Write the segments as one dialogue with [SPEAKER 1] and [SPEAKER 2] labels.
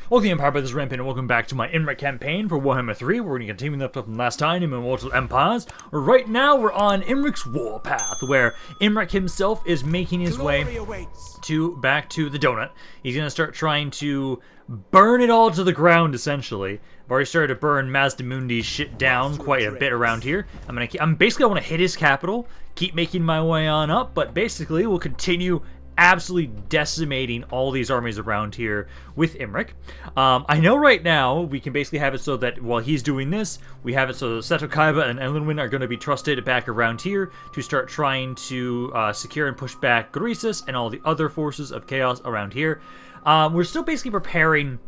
[SPEAKER 1] Welcome Empire, by this is Rampaned, and welcome back to my Imrik campaign for Warhammer 3. We're going to continue that from last time in Immortal Empires. Right now, we're on Imrik's warpath, where Imrik himself is making his way back to the donut. He's going to start trying to burn it all to the ground, essentially. I've already started to burn Mazdamundi's shit down quite a bit around here. I want to hit his capital, keep making my way on up, but basically we'll continue absolutely decimating all these armies around here with Imrik. I know right now we can basically have it so that while he's doing this, we have it so that Seto Kaiba and Elenwyn are going to be trusted back around here to start trying to secure and push back Greasus and all the other forces of chaos around here. We're still basically preparing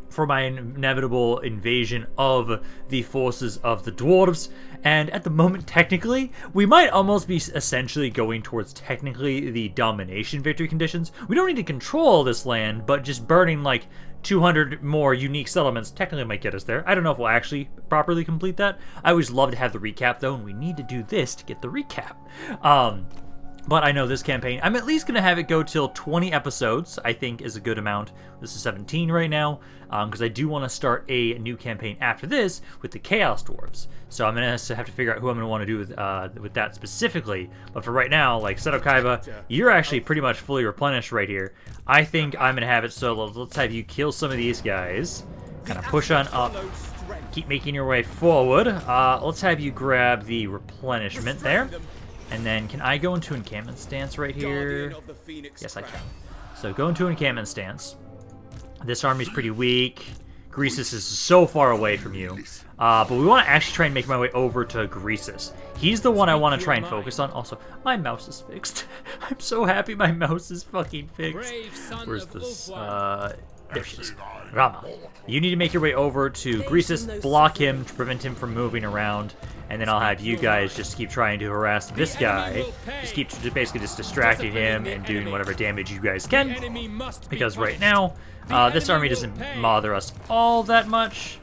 [SPEAKER 1] for my inevitable invasion of the forces of the dwarves, and at the moment, technically, we might almost be essentially going towards technically the domination victory conditions. We don't need to control this land, but just burning like 200 more unique settlements technically might get us there. I don't know if we'll actually properly complete that. I always love to have the recap though, and we need to do this to get the recap. But I know this campaign, I'm at least going to have it go till 20 episodes, I think is a good amount. This is 17 right now, because I do want to start a new campaign after this with the Chaos Dwarves. So I'm going to have to figure out who I'm going to want to do with that specifically. But for right now, like Seto Kaiba, you're actually pretty much fully replenished right here. I think I'm going to have it so let's have you kill some of these guys, kind of push on up, keep making your way forward. Let's have you grab the replenishment there. And then, can I go into encampment stance right here? Yes, I can. So go into encampment stance. This army's pretty weak. Greasus is so far away from you. But we want to actually try and make my way over to Greasus. He's the one I want to try and focus on. Also, my mouse is fixed. I'm so happy my mouse is fucking fixed. Where's this? There she is. Rama. You need to make your way over to Greasus, block him to prevent him from moving around, and then I'll have you guys just keep trying to harass this guy. Just keep basically just distracting him and doing whatever damage you guys can. Because right now, this army doesn't bother us all that much.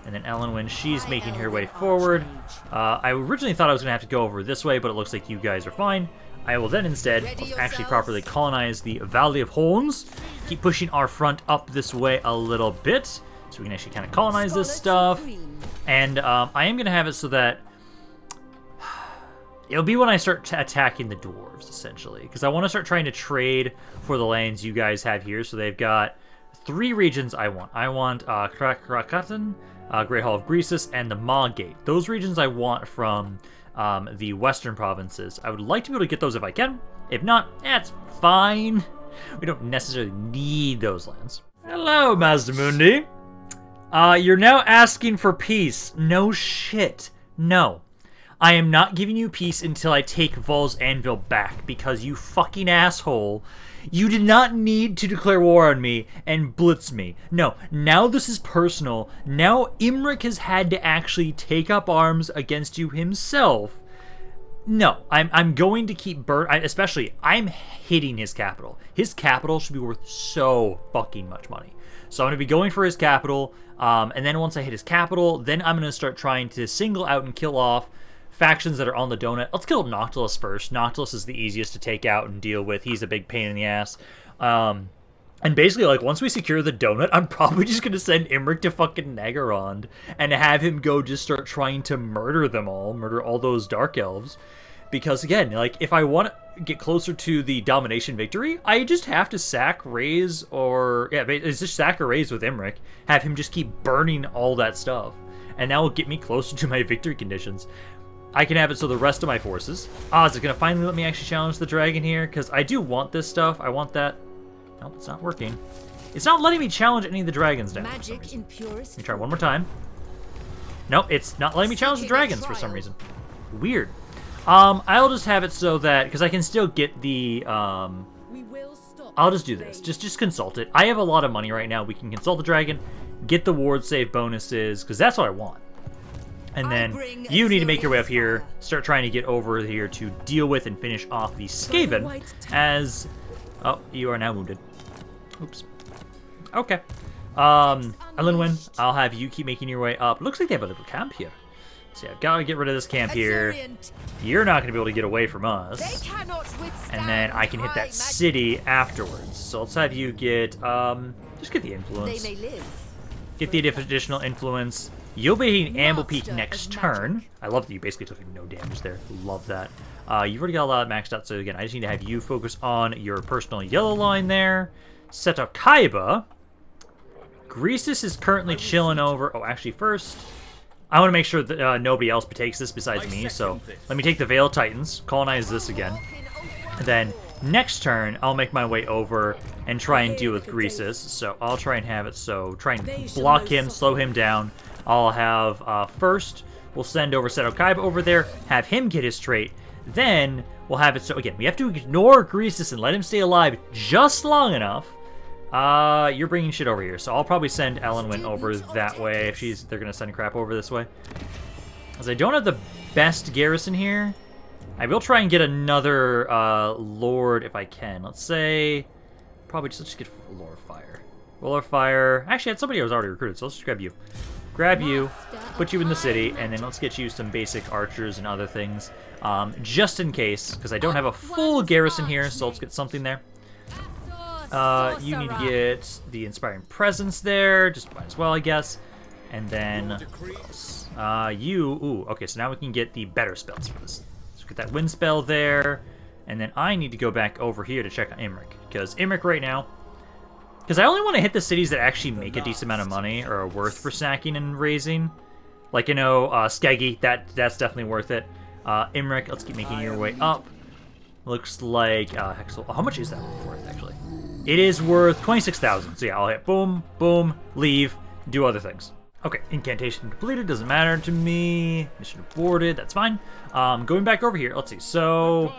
[SPEAKER 1] And then Elenwyn, she's making her way forward. I originally thought I was going to have to go over this way, but it looks like you guys are fine. I will then instead actually properly colonize the Valley of Horns. Keep pushing our front up this way a little bit, so we can actually kind of colonize this stuff. And I am going to have it so that it'll be when I start attacking the dwarves, essentially. Because I want to start trying to trade for the lands you guys have here. So they've got 3 regions I want. I want Krakatan, Great Hall of Greasus, and the Maw Gate. Those regions I want from the western provinces. I would like to be able to get those if I can. If not, it's fine. We don't necessarily need those lands. Hello, Mazdamundi. You're now asking for peace. No shit. No. I am not giving you peace until I take Vol's Anvil back, because you fucking asshole. You did not need to declare war on me and blitz me. No, now this is personal. Now Imrik has had to actually take up arms against you himself. No, I'm going to keep especially, I'm hitting his capital. His capital should be worth so fucking much money. So I'm going to be going for his capital, and then once I hit his capital, then I'm going to start trying to single out and kill off factions that are on the donut. Let's kill Noctilus first. Noctilus is the easiest to take out and deal with. He's a big pain in the ass. And basically, like, once we secure the donut, I'm probably just going to send Imrik to fucking Naggarond and have him go just start trying to murder them all, murder all those Dark Elves. Because, again, like, if I want to get closer to the domination victory, I just have to sack, raise, or... yeah, it's just sack or raise with Imrik. Have him just keep burning all that stuff. And that will get me closer to my victory conditions. I can have it so the rest of my forces... is it going to finally let me actually challenge the dragon here? Because I do want this stuff. I want that... nope, it's not working. It's not letting me challenge any of the dragons now. Magic in purest. Let me try one more time. Nope, it's not letting me challenge the dragons for some reason. Weird. I'll just have it so that... because I can still get the... I'll just do this. Just consult it. I have a lot of money right now. We can consult the dragon, get the ward save bonuses, because that's what I want. And then you need to make your way up here, start trying to get over here to deal with and finish off the Skaven as... oh, you are now wounded. Oops. Okay. Elenwyn, I'll have you keep making your way up. Looks like they have a little camp here. So yeah, I've got to get rid of this camp here. You're not going to be able to get away from us. And then I can hit that city afterwards. So let's have you get, Just get the influence.
[SPEAKER 2] They may live.
[SPEAKER 1] Get the additional influence. You'll be hitting Amble Peak next turn. I love that you basically took no damage there. Love that. You've already got a lot maxed out, so again, I just need to have you focus on your personal yellow line there. Seto Kaiba. Greasus is currently chilling over. Oh, actually, first, I want to make sure that nobody else takes this besides me, so let me take the Veil Titans, colonize this again. And then next turn, I'll make my way over and try and deal with Greasus. So I'll try and have it so try and block him, slow him down. I'll have first, we'll send over Seto Kaiba over there, have him get his trait. Then we'll have it so, again, we have to ignore Greasus and let him stay alive just long enough. You're bringing shit over here, so I'll probably send Elenwyn over that way if they're gonna send crap over this way. As I don't have the best garrison here, I will try and get another, Lord if I can. Let's say, let's just get Lord of Fire. Lord of Fire, actually I had somebody who was already recruited, so let's just grab you. Grab you, put you in the city, and then let's get you some basic archers and other things, just in case, because I don't have a full garrison here, so let's get something there. You need to get the Inspiring Presence there, just might as well, I guess. And then, okay, so now we can get the better spells for this. So get that Wind spell there, and then I need to go back over here to check on Imrik, because Imrik right now, because I only want to hit the cities that actually make a decent amount of money, or are worth for sacking and raising. Like, you know, Skeggy, that's definitely worth it. Imrik, let's keep making your way up. Looks like, Hexel, how much is that worth, actually? It is worth 26,000. So yeah, I'll hit boom, boom, leave, do other things. Okay, incantation completed, doesn't matter to me. Mission aborted, that's fine. Going back over here, let's see. So,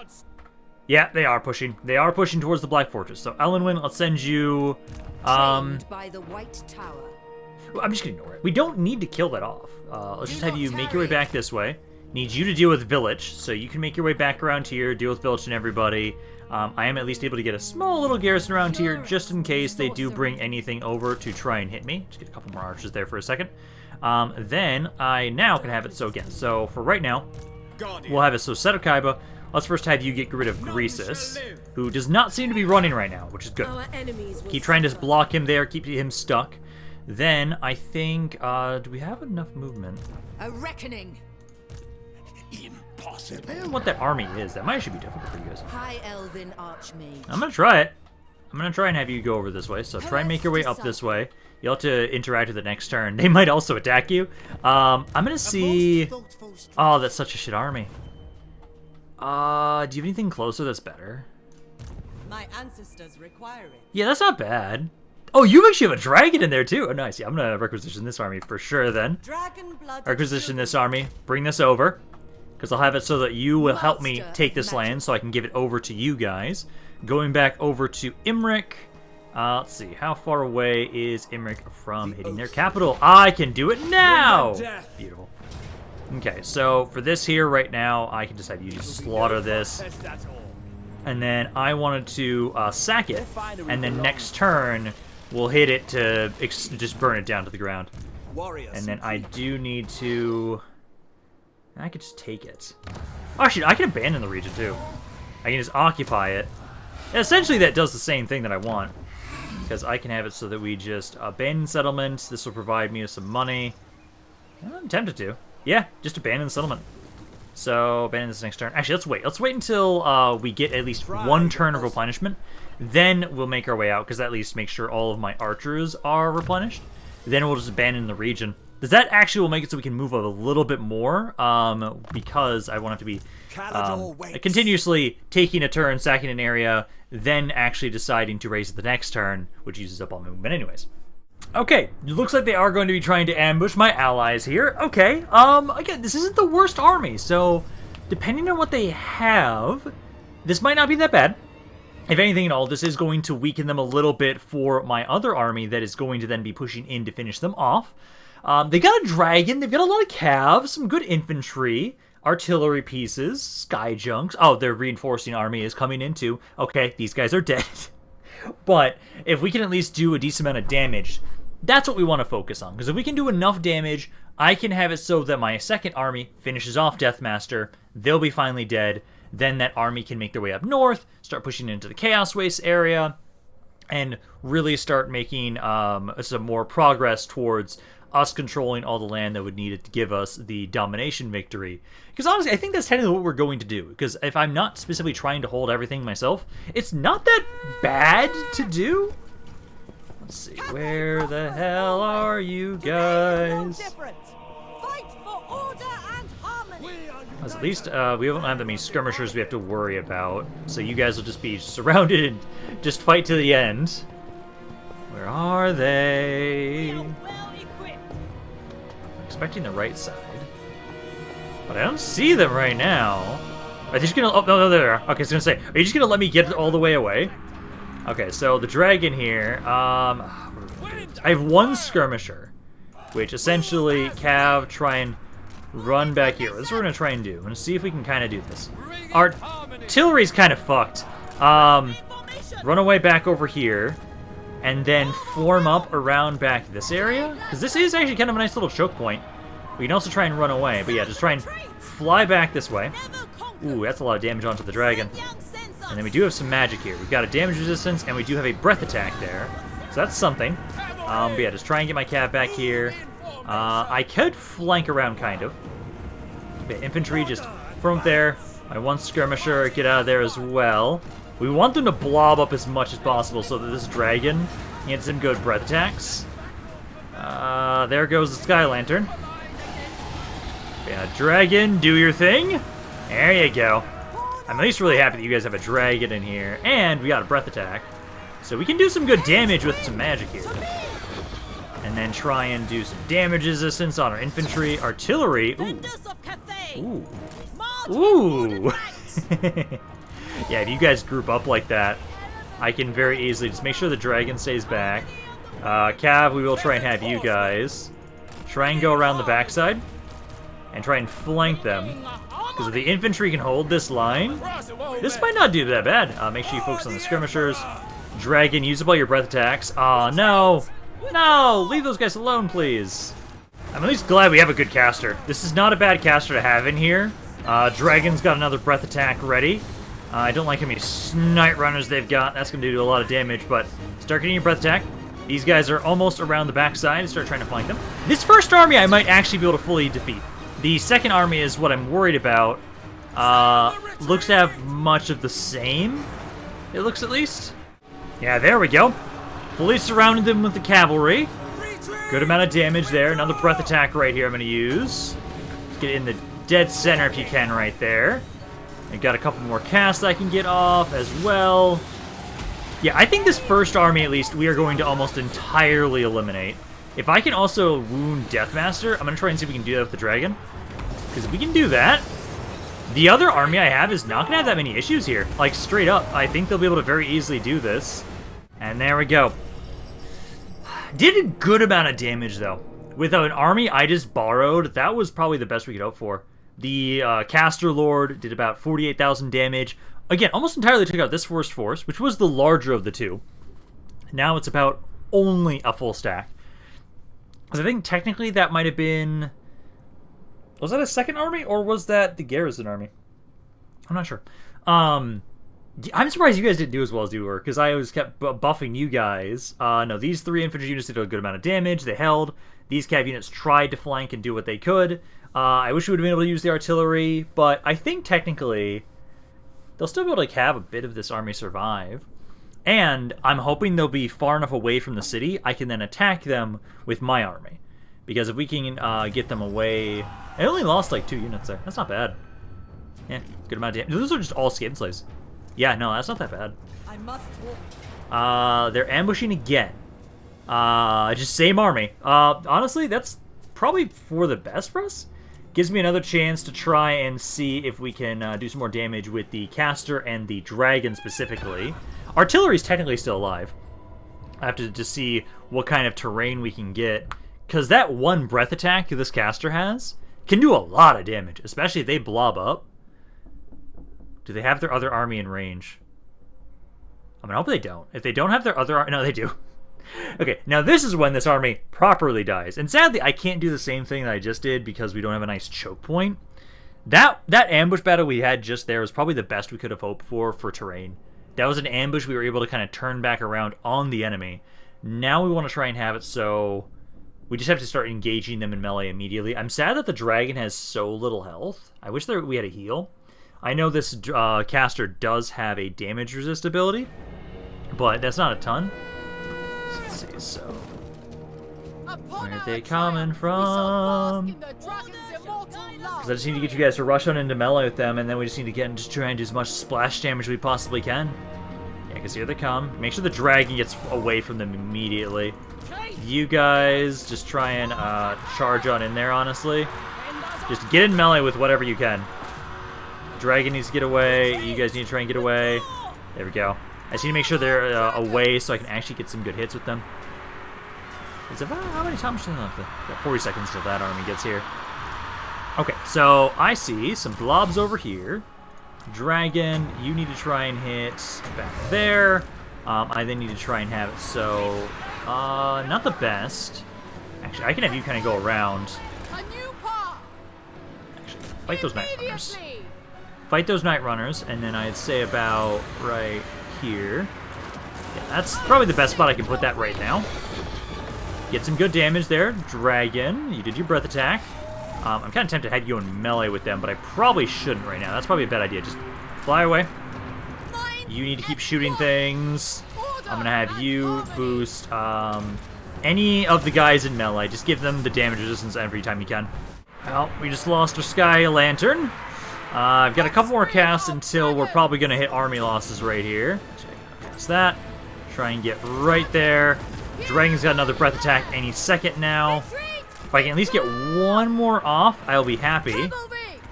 [SPEAKER 1] yeah, they are pushing. They are pushing towards the Black Fortress. So Elenwyn, let's send you.
[SPEAKER 2] By the White Tower.
[SPEAKER 1] Well, I'm just gonna ignore it. We don't need to kill that off. Let's just have you make your way back this way. Need you to deal with Village, so you can make your way back around here, deal with Village and everybody. I am at least able to get a small little garrison around here, just in case they do bring anything over to try and hit me. Just get a couple more archers there for a second. Then I now can have it so again. So for right now, we'll have it so Seto Kaiba. Let's first have you get rid of Greasus, who does not seem to be running right now, which is good. Keep trying to block him there, keep him stuck. Then I think, do we have enough movement?
[SPEAKER 2] A reckoning.
[SPEAKER 1] Impossible. I don't know what that army is. That might actually be difficult for you guys.
[SPEAKER 2] High Elven Archmage.
[SPEAKER 1] I'm gonna try it. I'm gonna try and have you go over this way. So try and make your way up this way. You'll have to interact with it next turn. They might also attack you. I'm gonna see. Oh, that's such a shit army. Do you have anything closer that's better?
[SPEAKER 3] My ancestors require it.
[SPEAKER 1] Yeah, that's not bad. Oh, you actually have a dragon in there too. Oh, nice. Yeah, I'm gonna requisition this army for sure then. Requisition this army. Bring this over. Because I'll have it so that you will help me take this land so I can give it over to you guys. Going back over to Imrik. Let's see, how far away is Imrik from hitting their capital? I can do it now! Beautiful. Okay, so for this here right now, I can just have you just slaughter this. And then I wanted to sack it. And then next turn, we'll hit it to just burn it down to the ground. And then I do need to... I could just take it. Actually, I can abandon the region too. I can just occupy it. And essentially, that does the same thing that I want. Because I can have it so that we just abandon settlements. This will provide me with some money. I'm tempted to. Yeah, just abandon the settlement. So, abandon this next turn. Actually, let's wait. Let's wait until we get at least one turn of replenishment. Then we'll make our way out, because that at least makes sure all of my archers are replenished. Then we'll just abandon the region. Because that actually will make it so we can move a little bit more, because I won't have to be continuously taking a turn, sacking an area, then actually deciding to raise it the next turn, which uses up all my movement anyways. Okay, it looks like they are going to be trying to ambush my allies here. Okay, again, this isn't the worst army, so depending on what they have, this might not be that bad. If anything at all, this is going to weaken them a little bit for my other army that is going to then be pushing in to finish them off. They got a dragon, they've got a lot of calves, some good infantry, artillery pieces, sky junks. Oh, their reinforcing army is coming in too. Okay, these guys are dead. But if we can at least do a decent amount of damage, that's what we want to focus on. Because if we can do enough damage, I can have it so that my second army finishes off Deathmaster, they'll be finally dead, then that army can make their way up north, start pushing into the Chaos Waste area. and really start making some more progress towards us controlling all the land that would need it to give us the domination victory. Because honestly, I think that's technically what we're going to do. Because if I'm not specifically trying to hold everything myself, it's not that bad to do. Let's see, where the hell are you guys? As at least we don't have that many skirmishers we have to worry about, so you guys will just be surrounded and just fight to the end. Where are they? I'm expecting the right side, but I don't see them right now. Are they just gonna? Oh no, there they are. Okay, I was gonna say, are you just gonna let me get all the way away? Okay, so the dragon here. I have one skirmisher, which essentially Cav try and run back here. This is what we're gonna try and do. I'm gonna see if we can kind of do this. Our artillery's kind of fucked. Run away back over here, and then form up around back this area, because this is actually kind of a nice little choke point. We can also try and run away, but yeah, just try and fly back this way. Ooh, that's a lot of damage onto the dragon. And then we do have some magic here. We've got a damage resistance, and we do have a breath attack there. So that's something. But yeah, just try and get my Cav back here. I could flank around, kind of. But infantry, just from there. My one skirmisher, get out of there as well. We want them to blob up as much as possible so that this dragon gets some good breath attacks. There goes the Sky Lantern. Yeah, dragon, do your thing. There you go. I'm at least really happy that you guys have a dragon in here. And we got a breath attack. So we can do some good damage with some magic here. And then try and do some damage resistance on our infantry. Artillery. Ooh. Ooh. Ooh. Yeah, if you guys group up like that, I can very easily just make sure the dragon stays back. Cav, we will try and have you guys try and go around the backside and try and flank them. Because if the infantry can hold this line, this might not do that bad. Make sure you focus on the skirmishers. Dragon, use up all your breath attacks. Aw, no! No! Leave those guys alone, please. I'm at least glad we have a good caster. This is not a bad caster to have in here. Dragon's got another breath attack ready. I don't like how many Snipe Runners they've got. That's going to do a lot of damage, but start getting your breath attack. These guys are almost around the backside and start trying to flank them. This first army I might actually be able to fully defeat. The second army is what I'm worried about. Looks to have much of the same. It looks at least. Yeah, there we go. Fully surrounded them with the cavalry. Good amount of damage there. Another breath attack right here I'm going to use. Get in the dead center if you can right there. I've got a couple more casts I can get off as well. Yeah, I think this first army, at least, we are going to almost entirely eliminate. If I can also wound Deathmaster, I'm going to try and see if we can do that with the dragon. Because if we can do that, the other army I have is not going to have that many issues here. Like, straight up, I think they'll be able to very easily do this. And there we go. Did a good amount of damage, though. With an army I just borrowed, that was probably the best we could hope for. The Caster Lord did about 48,000 damage. Again, almost entirely took out this first force, which was the larger of the two. Now it's about only a full stack. Because I think technically that might have been... Was that a second army, or was that the garrison army? I'm not sure. I'm surprised you guys didn't do as well as you were, because I always kept buffing you guys. No, these three infantry units did a good amount of damage. They held. These cav units tried to flank and do what they could. I wish we would have been able to use the artillery, but I think technically they'll still be able to have a bit of this army survive. And I'm hoping they'll be far enough away from the city, I can then attack them with my army. Because if we can get them away... I only lost like 2 units there. That's not bad. Yeah, good amount of damage. Those are just all escape slaves. Yeah, no, that's not that bad.
[SPEAKER 3] I must walk.
[SPEAKER 1] They're ambushing again. Just same army. Honestly, that's probably for the best for us. Gives me another chance to try and see if we can do some more damage with the caster and the dragon specifically. Artillery's technically still alive. I have to just see what kind of terrain we can get. Because that one breath attack this caster has can do a lot of damage, especially if they blob up. Do they have their other army in range? I hope they don't. If they don't have their other army... No, they do. Okay, now this is when this army properly dies. And sadly, I can't do the same thing that I just did because we don't have a nice choke point. That ambush battle we had just there was probably the best we could have hoped for terrain. That was an ambush we were able to kind of turn back around on the enemy. Now we want to try and have it so we just have to start engaging them in melee immediately. I'm sad that the dragon has so little health. I wish we had a heal. I know this caster does have a damage resist ability, but that's not a ton. So let's see, so... Where are they coming from? Because I just need to get you guys to rush on into melee with them, and then we just need to get and just try and do as much splash damage as we possibly can. Yeah, because here they come. Make sure the dragon gets away from them immediately. You guys just try and charge on in there, honestly. Just get in melee with whatever you can. Dragon needs to get away. You guys need to try and get away. There we go. I just need to make sure they're away so I can actually get some good hits with them. Is it, how many times do they left? Got 40 seconds till that army gets here. Okay, so I see some blobs over here. Dragon, you need to try and hit back there. I then need to try and have it so... not the best. Actually, I can have you kind of go around. Actually, fight those Night Runners. Fight those Night Runners, and then I'd say about right here. Yeah, that's probably the best spot I can put that right now. Get some good damage there. Dragon, you did your breath attack. I'm kind of tempted to have you in melee with them, but I probably shouldn't right now. That's probably a bad idea. Just fly away. You need to keep shooting things. I'm going to have you boost any of the guys in melee. Just give them the damage resistance every time you can. Well, we just lost our Sky Lantern. I've got a couple more casts until we're probably going to hit army losses right here. Cast that. Try and get right there. Dragon's got another breath attack any second now. If I can at least get one more off, I'll be happy.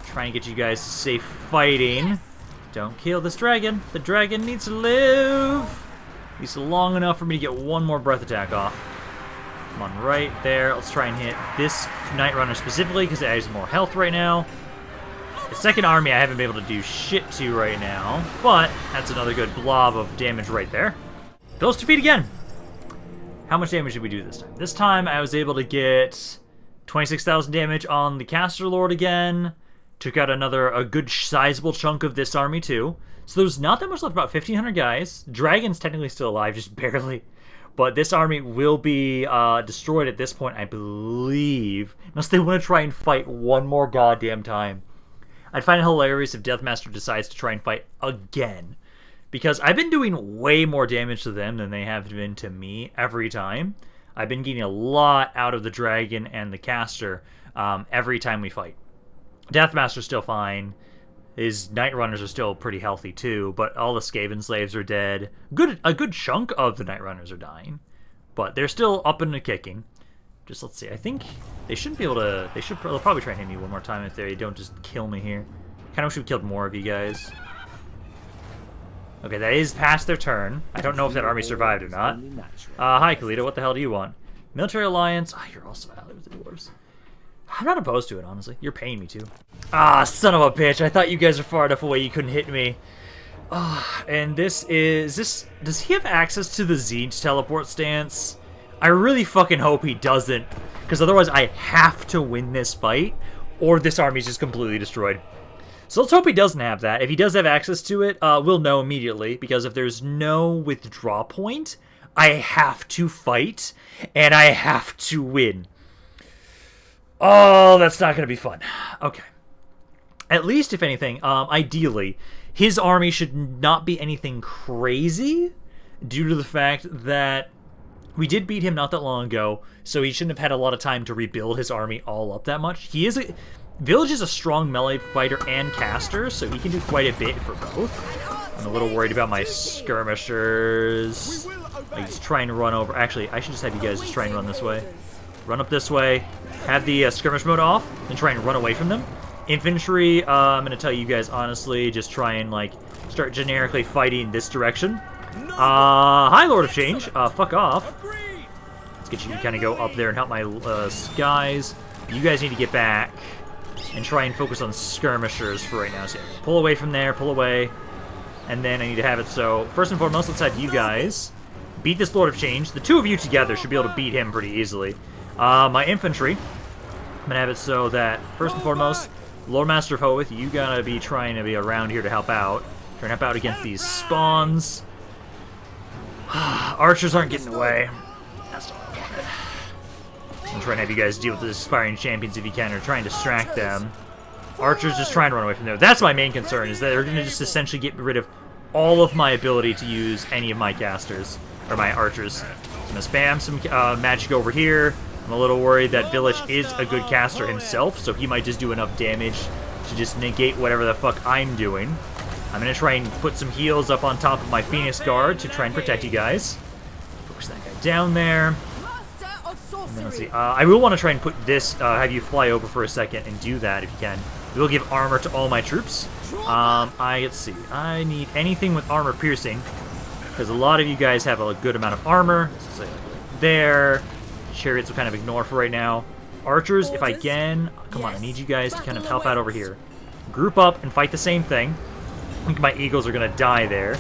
[SPEAKER 1] Try and get you guys to safe fighting. Don't kill this dragon. The dragon needs to live. At least long enough for me to get one more breath attack off. Come on, right there. Let's try and hit this Night Runner specifically because it has more health right now. The second army I haven't been able to do shit to right now, but that's another good blob of damage right there. Goes to feet again. How much damage did we do this time? This time I was able to get 26,000 damage on the Caster Lord again. Took out a good sizable chunk of this army too. So there's not that much left, about 1,500 guys. Dragon's technically still alive, just barely. But this army will be destroyed at this point, I believe. Unless they want to try and fight one more goddamn time. I'd find it hilarious if Deathmaster decides to try and fight again. Because I've been doing way more damage to them than they have been to me every time. I've been getting a lot out of the Dragon and the Caster every time we fight. Deathmaster's still fine. His Night Runners are still pretty healthy too, but all the Skaven Slaves are dead. A good chunk of the Night Runners are dying. But they're still up and kicking. Just let's see, I think they shouldn't be able to... They'll probably try and hit me one more time if they don't just kill me here. Kinda wish we killed more of you guys. Okay, that is past their turn. I don't know if that army survived or not. Hi, Caledor. What the hell do you want? Military alliance. Ah, you're also allied with the dwarves. I'm not opposed to it, honestly. You're paying me to. Ah, son of a bitch. I thought you guys were far enough away you couldn't hit me. And this is... Does he have access to the Zhi teleport stance? I really fucking hope he doesn't. Because otherwise I have to win this fight, or this army's just completely destroyed. So let's hope he doesn't have that. If he does have access to it, we'll know immediately, because if there's no withdraw point, I have to fight, and I have to win. Oh, that's not going to be fun. Okay. At least, if anything, ideally, his army should not be anything crazy, due to the fact that we did beat him not that long ago, so he shouldn't have had a lot of time to rebuild his army all up that much. Village is a strong melee fighter and caster, so he can do quite a bit for both. I'm a little worried about my skirmishers. I just try and run over. Actually, I should just have you guys just try and run this way. Run up this way. Have the skirmish mode off, and try and run away from them. Infantry, I'm going to tell you guys honestly, just try and start generically fighting this direction. Hi, Lord of Change. Fuck off. Let's get you to kind of go up there and help my skies. You guys need to get back and try and focus on skirmishers for right now. So pull away from there, pull away. And then I need to have it so, first and foremost, let's have you guys beat this Lord of Change. The two of you together should be able to beat him pretty easily. My infantry, I'm going to have it so that, first and foremost, Lord Master of Hoeth, you gotta be trying to be around here to help out. Trying to help out against these spawns. Archers aren't getting away. That's all I wanted. I'm trying to have you guys deal with the aspiring champions if you can, or try and distract them. Archers just trying to run away from there. That's my main concern, is that they're going to just essentially get rid of all of my ability to use any of my casters, or my archers. So I'm going to spam some magic over here. I'm a little worried that Village is a good caster himself, so he might just do enough damage to just negate whatever the fuck I'm doing. I'm going to try and put some heals up on top of my Phoenix Guard to try and protect you guys. Push that guy down there. And then let's see. I will want to try and put this, have you fly over for a second and do that if you can. It will give armor to all my troops. Let's see. I need anything with armor piercing, because a lot of you guys have a good amount of armor. So like there. Chariots will kind of ignore for right now. Archers, if I can, come on, I need you guys to kind of help out over here. Group up and fight the same thing. I think my eagles are going to die there.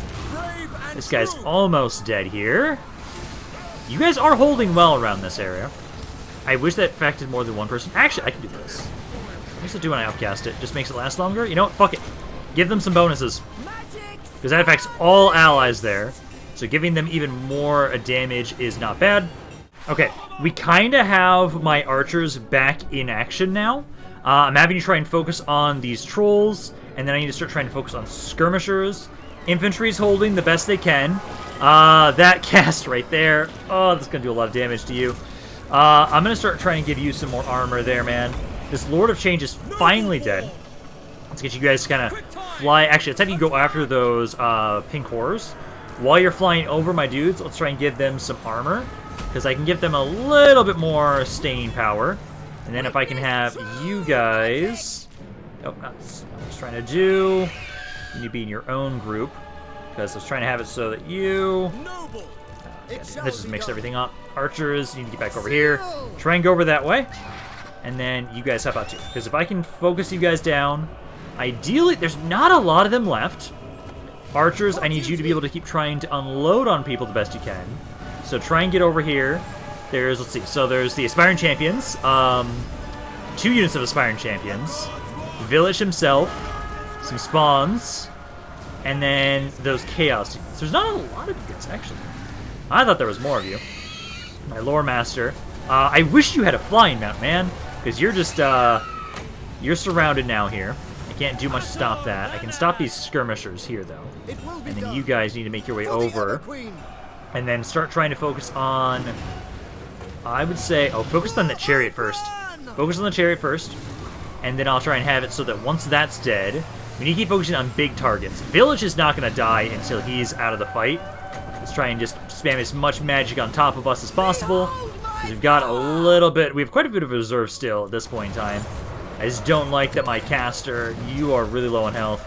[SPEAKER 1] This guy's almost dead here. You guys are holding well around this area. I wish that affected more than one person. Actually, I can do this. What's it do when I upcast it? Just makes it last longer? You know what? Fuck it. Give them some bonuses. Because that affects all allies there. So giving them even more damage is not bad. Okay, we kind of have my archers back in action now. I'm having to try and focus on these trolls, and then I need to start trying to focus on skirmishers. Infantry's holding the best they can. That cast right there. Oh, that's going to do a lot of damage to you. I'm going to start trying to give you some more armor there, man. This Lord of Change is finally dead. Let's get you guys to kind of fly. Actually, let's have you go after those pink horrors. While you're flying over my dudes, let's try and give them some armor, because I can give them a little bit more staying power. And then if I can have you guys... Oh, that's what I was trying to do. You need to be in your own group, because I was trying to have it so that you... This just mixed everything up. Archers, you need to get back over here. Try and go over that way. And then you guys help out too. Because if I can focus you guys down... Ideally, there's not a lot of them left. Archers, I need you to be able to keep trying to unload on people the best you can. So try and get over here. There's, let's see, so there's the Aspiring Champions. 2 units of Aspiring Champions. Village himself. Some spawns. And then those Chaos units. There's not a lot of you guys, actually. I thought there was more of you. My Lore Master. I wish you had a flying mount, man. Because you're just, you're surrounded now here. I can't do much to stop that. I can stop these skirmishers here, though. And then you guys need to make your way over. And then start trying to focus on... I would say... Oh, focus on the chariot first. Focus on the chariot first. And then I'll try and have it so that once that's dead, we need to keep focusing on big targets. Village is not going to die until he's out of the fight. Let's try and just spam as much magic on top of us as possible. Because we've got a little bit... We have quite a bit of reserve still at this point in time. I just don't like that my caster, you are really low on health.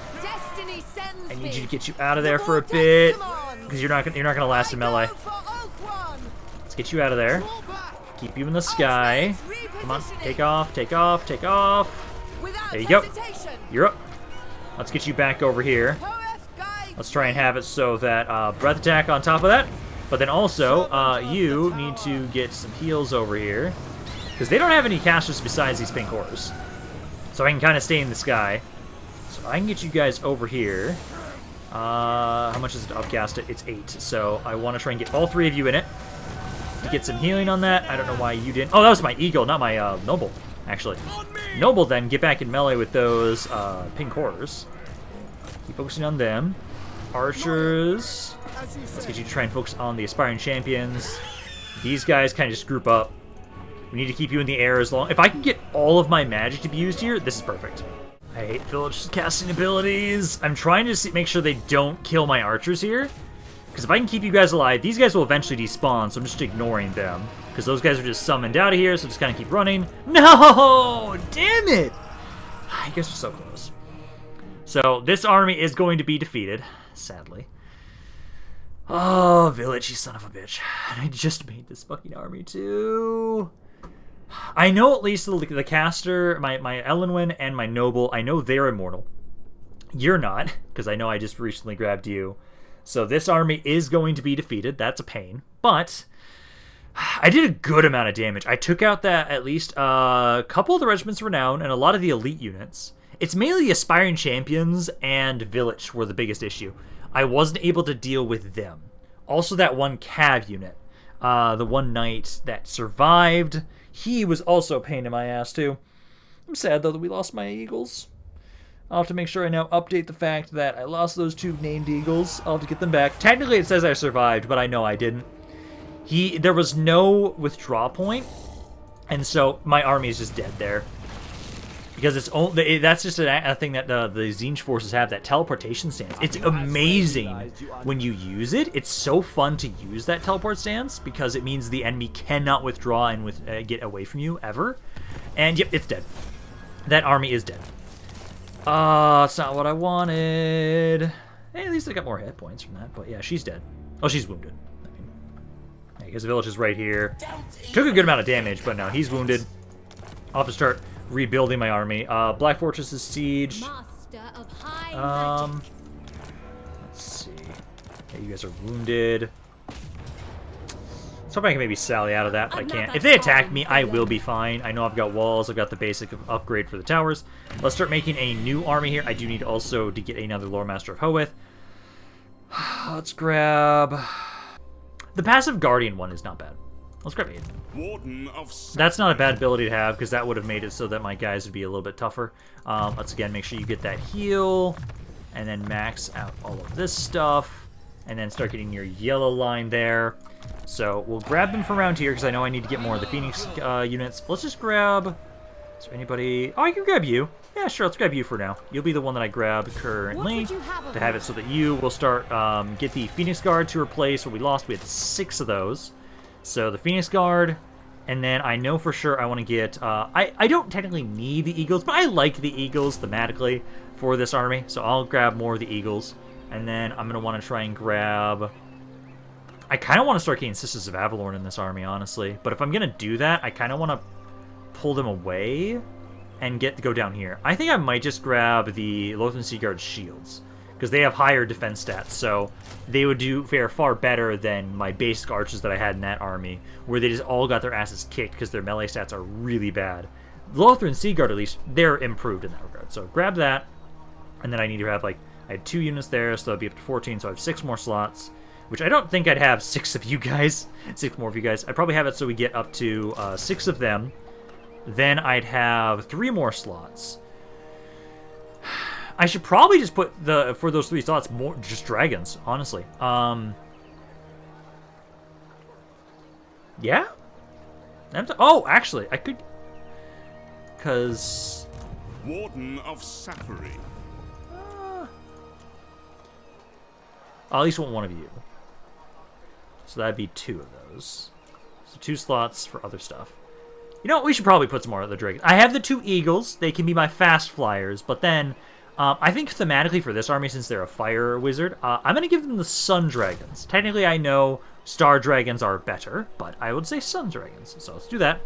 [SPEAKER 1] I need you to get you out of there for a bit, because you're not gonna last in melee. Let's get you out of there. Keep you in the sky. Come on, take off, take off, take off. There you go. You're up. Let's get you back over here. Let's try and have it so that breath attack on top of that. But then also, you need to get some heals over here, because they don't have any casters besides these pink horrors. So I can kind of stay in the sky. So I can get you guys over here. How much is it to upcast it? It's 8. So I want to try and get all 3 of you in it. To get some healing on that. I don't know why you didn't. Oh, that was my eagle, not my noble, actually. Noble, then, get back in melee with those pink horrors. Keep focusing on them. Archers. Let's get you to try and focus on the Aspiring Champions. These guys kind of just group up. We need to keep you in the air as long... If I can get all of my magic to be used here, this is perfect. I hate Village's casting abilities. I'm trying to make sure they don't kill my archers here. Because if I can keep you guys alive, these guys will eventually despawn, so I'm just ignoring them. Because those guys are just summoned out of here, so just kind of keep running. No! Damn it! You guys are so close. So, this army is going to be defeated, sadly. Oh, Village, you son of a bitch. I just made this fucking army, too. I know at least the caster, my Elenwen and my noble, I know they're immortal. You're not, because I know I just recently grabbed you. So this army is going to be defeated. That's a pain. But I did a good amount of damage. I took out that at least a couple of the regiments of renown and a lot of the elite units. It's mainly Aspiring Champions and Village were the biggest issue. I wasn't able to deal with them. Also that one cav unit. The one knight that survived, he was also a pain in my ass too. I'm sad though that we lost my eagles. I'll have to make sure I now update the fact that I lost those 2 named eagles. I'll have to get them back. Technically it says I survived, but I know I didn't. There was no withdraw point, and so my army is just dead there. Because that's just a thing that the Tzeentch forces have, that teleportation stance. It's amazing when you use it. It's so fun to use that teleport stance because it means the enemy cannot withdraw and get away from you ever. And yep, it's dead. That army is dead. It's not what I wanted. Hey, at least I got more hit points from that. But yeah, she's dead. Oh, she's wounded. I mean, yeah, because the village is right here. Took a good amount of damage, but no, he's wounded. I'll have to start rebuilding my army. Black Fortress is siege. Let's see. Okay, you guys are wounded. So I can maybe sally out of that, but I can't. If they attack me, I will be fine. I know I've got walls. I've got the basic upgrade for the towers. Let's start making a new army here. I do need also to get another Lore Master of Hoeth. Let's grab... The passive Guardian one is not bad. Let's grab 8. That's not a bad ability to have, because that would have made it so that my guys would be a little bit tougher. Let's again make sure you get that heal, and then max out all of this stuff, and then start getting your yellow line there. So we'll grab them from around here, because I know I need to get more of the Phoenix units. Let's just grab... Is there anybody... Oh, I can grab you. Yeah, sure, let's grab you for now. You'll be the one that I grab currently to have it so that you will start... get the Phoenix Guard to replace what we lost. We had 6 of those. So the Phoenix Guard, and then I know for sure I want to get... I don't technically need the Eagles, but I like the Eagles thematically for this army. So I'll grab more of the Eagles. And then I'm going to want to try and grab... I kind of want to start getting Sisters of Avalorn in this army, honestly. But if I'm going to do that, I kind of want to pull them away and go down here. I think I might just grab the Lothern Seaguard shields, because they have higher defense stats, so they would fare far better than my basic archers that I had in that army, where they just all got their asses kicked because their melee stats are really bad. Lothern Seaguard, at least, they're improved in that regard. So grab that, and then I need to have, like, I had 2 units there, so that'd be up to 14, so I have 6 more slots, which I don't think I'd have 6 of you guys, 6 more of you guys. I'd probably have it so we get up to 6 of them. Then I'd have 3 more slots. I should probably just put for those 3 slots more just dragons, honestly. Yeah? Oh, actually, I could, because
[SPEAKER 4] Warden of Safari.
[SPEAKER 1] I'll at least want one of you. So that'd be 2 of those. So 2 slots for other stuff. You know what? We should probably put some more of the dragons. I have the 2 eagles. They can be my fast flyers, but then I think thematically for this army, since they're a fire wizard, I'm going to give them the sun dragons. Technically, I know star dragons are better, but I would say sun dragons. So let's do that.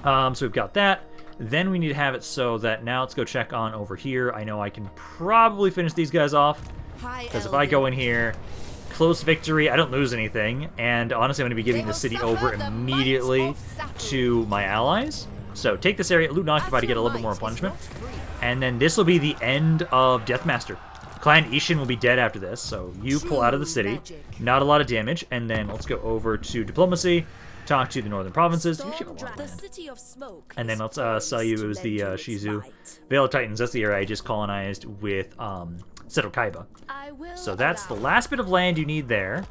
[SPEAKER 1] So we've got that. Then we need to have it so that now let's go check on over here. I know I can probably finish these guys off, because if I go in here, close victory, I don't lose anything, and honestly I'm going to be giving the city over immediately to my allies. So take this area, loot and occupy to get a little bit more punishment. And then this will be the end of Deathmaster. Clan Ishin will be dead after this, so you pull out of the city. Not a lot of damage, and then let's go over to Diplomacy, talk to the northern provinces. You should have a lot of land. And then let's sell you as the Zhi-Zhu. Vale of Titans, that's the area I just colonized with Seto Kaiba. So that's the last bit of land you need there.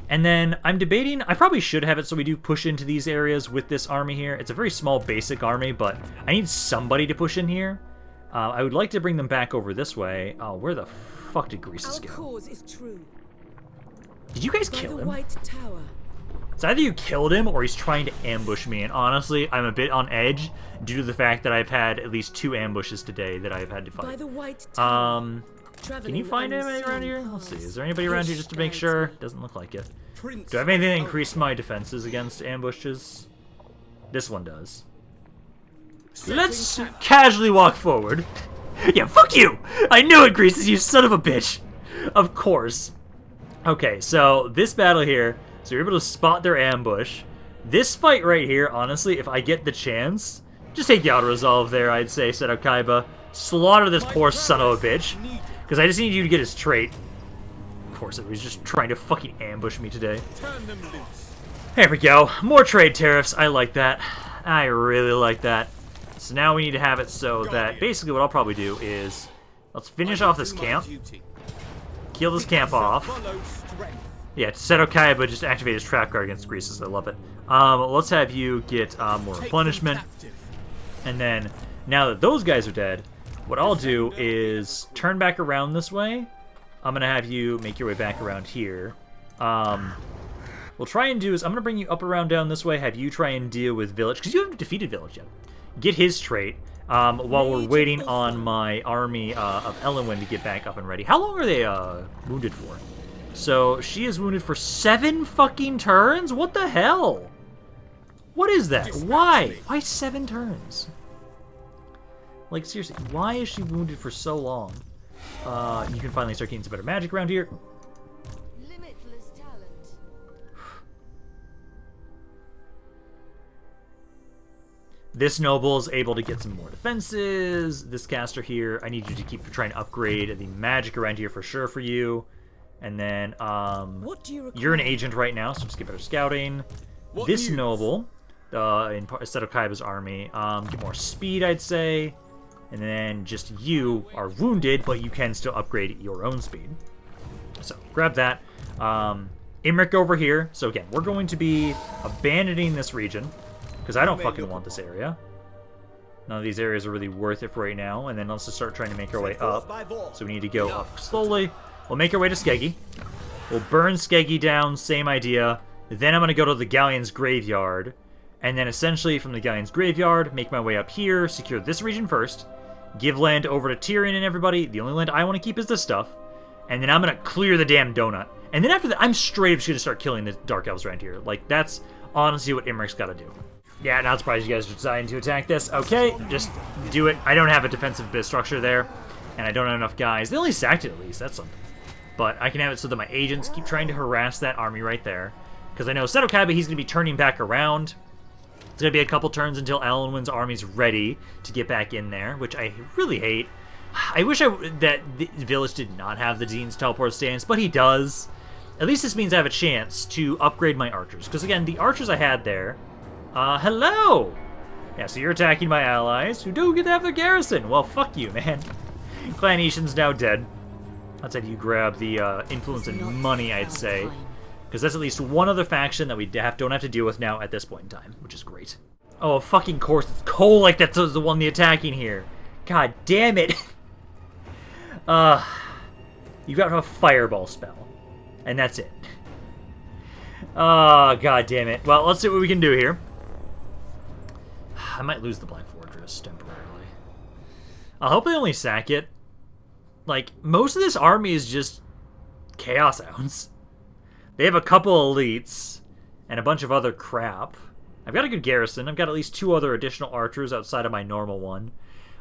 [SPEAKER 1] And then I'm debating, I probably should have it so we do push into these areas with this army here. It's a very small basic army, but I need somebody to push in here. I would like to bring them back over this way. Oh, where the fuck did Greasus go? Did you guys kill him? It's either you killed him or he's trying to ambush me, and honestly, I'm a bit on edge due to the fact that I've had at least 2 ambushes today that I've had to fight. Can you find anybody around here? Let's see, is there anybody around here just to make sure? Doesn't look like it. Do I have anything that increased my defenses against ambushes? This one does. Let's casually walk forward. Yeah, fuck you! I knew it, Greasus, you son of a bitch! Of course. Okay, so this battle here, so you're able to spot their ambush. This fight right here, honestly, if I get the chance, just take the auto-resolve there, I'd say, Seto Kaiba. slaughter this poor son of a bitch. Because I just need you to get his trait. Of course, he's just trying to fucking ambush me today. There we go. More trade tariffs. I like that. I really like that. So now we need to have it so that basically what I'll probably do is let's finish off this camp. Kill this camp off. Yeah, Seto Kaiba just activated his trap guard against Greases. I love it. Let's have you get more replenishment. And then, now that those guys are dead, what I'll do is turn back around this way. I'm going to have you make your way back around here. We'll try and do is I'm going to bring you up around down this way, have you try and deal with Village, because you haven't defeated Village yet. Get his trait while we're waiting on my army of Ellenwen to get back up and ready. How long are they wounded for? So, she is wounded for 7 fucking turns? What the hell? What is that? Why? Why 7 turns? Like, seriously, why is she wounded for so long? You can finally start getting some better magic around here.
[SPEAKER 2] Limitless talent.
[SPEAKER 1] This noble is able to get some more defenses. This caster here, I need you to keep trying to upgrade the magic around here for sure for you. And then, you're an agent right now, so just get better scouting. This noble, instead of Kaiba's army, get more speed, I'd say. And then just you are wounded, but you can still upgrade your own speed. So, grab that. Imrik over here. So again, we're going to be abandoning this region, because I don't fucking want this area. None of these areas are really worth it for right now. And then let's just start trying to make our way up. So we need to go up slowly. We'll make our way to Skeggi. We'll burn Skeggi down, same idea. Then I'm going to go to the Galleon's Graveyard. And then essentially from the Galleon's Graveyard, make my way up here, secure this region first. Give land over to Tyrion and everybody. The only land I want to keep is this stuff. And then I'm going to clear the damn donut. And then after that, I'm straight up just going to start killing the Dark Elves around here. Like, that's honestly what Imrik's got to do. Yeah, not surprised you guys are deciding to attack this. Okay, just do it. I don't have a defensive bit structure there. And I don't have enough guys. They only sacked it at least. That's something. But I can have it so that my agents keep trying to harass that army right there. Because I know Seto Kaiba, he's going to be turning back around. It's going to be a couple turns until Ellenwen's army's ready to get back in there, which I really hate. I wish that the village did not have the Dean's teleport stance, but he does. At least this means I have a chance to upgrade my archers. Because again, the archers I had there... hello! Yeah, so you're attacking my allies, who do get to have their garrison. Well, fuck you, man. Clan Ishin's now dead. Let's have you grab the influence and money, I'd say. Because that's at least one other faction that we don't have to deal with now at this point in time, which is great. Oh, fucking course, it's Kolek that's the one attacking here. God damn it. You got a fireball spell. And that's it. Oh, god damn it. Well, let's see what we can do here. I might lose the Black Fortress temporarily. I hope they only sack it. Like, most of this army is just Chaos Hounds. They have a couple elites and a bunch of other crap. I've got a good garrison. I've got at least 2 other additional archers outside of my normal one.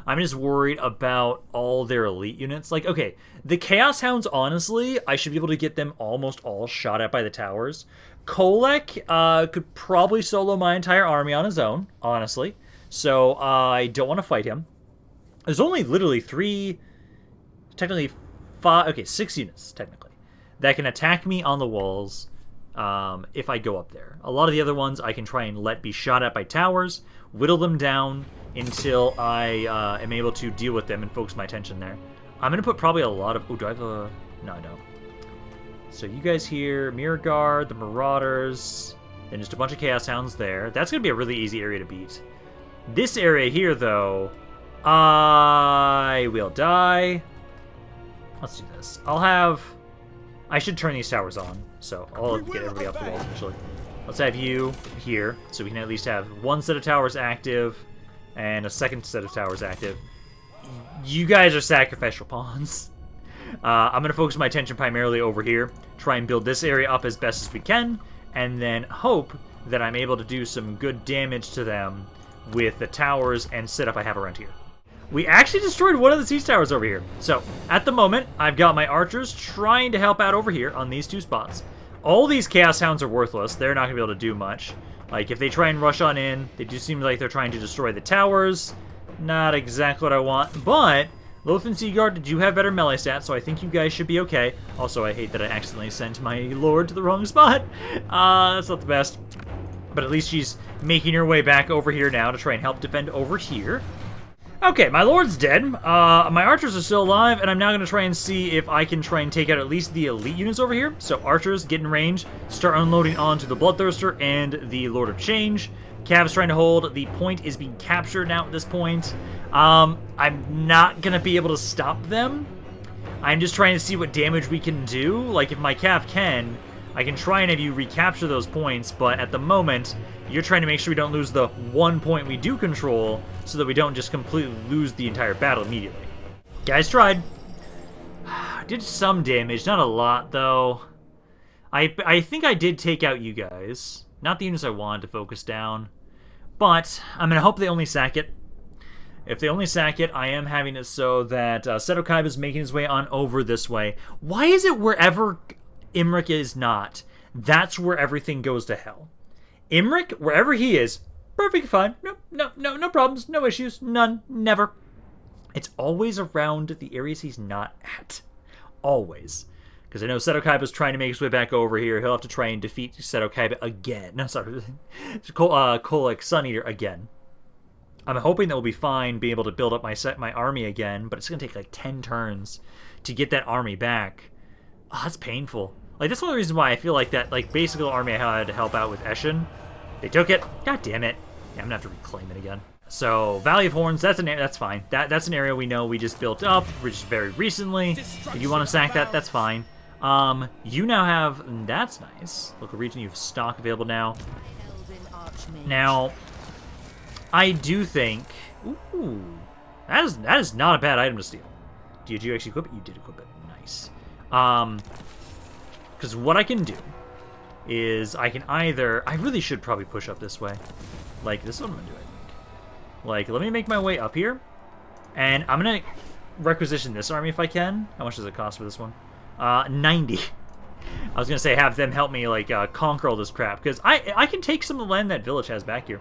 [SPEAKER 1] I'm just worried about all their elite units. Like, okay, the Chaos Hounds, honestly, I should be able to get them almost all shot at by the towers. Kolek could probably solo my entire army on his own, honestly. So I don't want to fight him. There's only literally 3... Technically, 5, okay, 6 units, technically, that can attack me on the walls if I go up there. A lot of the other ones I can try and let be shot at by towers, whittle them down until I am able to deal with them and focus my attention there. I'm going to put probably a lot of... Oh, do I have a... No, I don't. So you guys here, Mirror Guard, the Marauders, and just a bunch of Chaos Hounds there. That's going to be a really easy area to beat. This area here, though, I will die... Let's do this. I should turn these towers on, so I'll get everybody off the walls initially. Let's have you here, so we can at least have 1 set of towers active, and a 2nd set of towers active. You guys are sacrificial pawns. I'm going to focus my attention primarily over here, try and build this area up as best as we can, and then hope that I'm able to do some good damage to them with the towers and setup I have around here. We actually destroyed one of the siege towers over here. So, at the moment, I've got my archers trying to help out over here on these 2 spots. All these Chaos Hounds are worthless. They're not going to be able to do much. Like, if they try and rush on in, they do seem like they're trying to destroy the towers. Not exactly what I want, but Loth and Seaguard do have better melee stats, so I think you guys should be okay. Also, I hate that I accidentally sent my lord to the wrong spot. That's not the best. But at least she's making her way back over here now to try and help defend over here. Okay, my lord's dead. My archers are still alive, and I'm now going to try and see if I can try and take out at least the elite units over here. So archers, get in range, start unloading onto the Bloodthirster and the Lord of Change. Cav's trying to hold. The point is being captured now at this point. I'm not going to be able to stop them. I'm just trying to see what damage we can do. Like, if my Cav can, I can try and have you recapture those points, but at the moment, you're trying to make sure we don't lose the 1 point we do control, so that we don't just completely lose the entire battle immediately. Guys tried. Did some damage, not a lot, though. I think I did take out you guys. Not the units I wanted to focus down. But I'm going to hope they only sack it. If they only sack it, I am having it so that Seto Kaiba is making his way on over this way. Why is it wherever Imrik is not, that's where everything goes to hell? Imrik, wherever he is, perfectly fine. No problems, no issues, none, never. It's always around the areas he's not at. Always. Because I know Seto Kaiba's trying to make his way back over here. He'll have to try and defeat Seto Kaiba again. No, sorry. Kolek Suneater again. I'm hoping that we'll be fine being able to build up my army again, but it's going to take like 10 turns to get that army back. Oh, that's painful. Like, that's one of the reasons why I feel like that, like, basic little army I had to help out with Eshin. They took it. God damn it. Yeah, I'm going to have to reclaim it again. So, Valley of Horns, that's fine. That's an area we know we just built up, just very recently. If you want to sack that, that's fine. You now have, that's nice. Local region, you have stock available now. Now, I do think, ooh, that is not a bad item to steal. Did you actually equip it? You did equip it. Nice. Because what I can do is I can either, I really should probably push up this way. Like, this is what I'm going to do, I think. Like, let me make my way up here, and I'm going to requisition this army if I can. How much does it cost for this one? 90. I was going to say have them help me, like, conquer all this crap, because I can take some of the land that village has back here.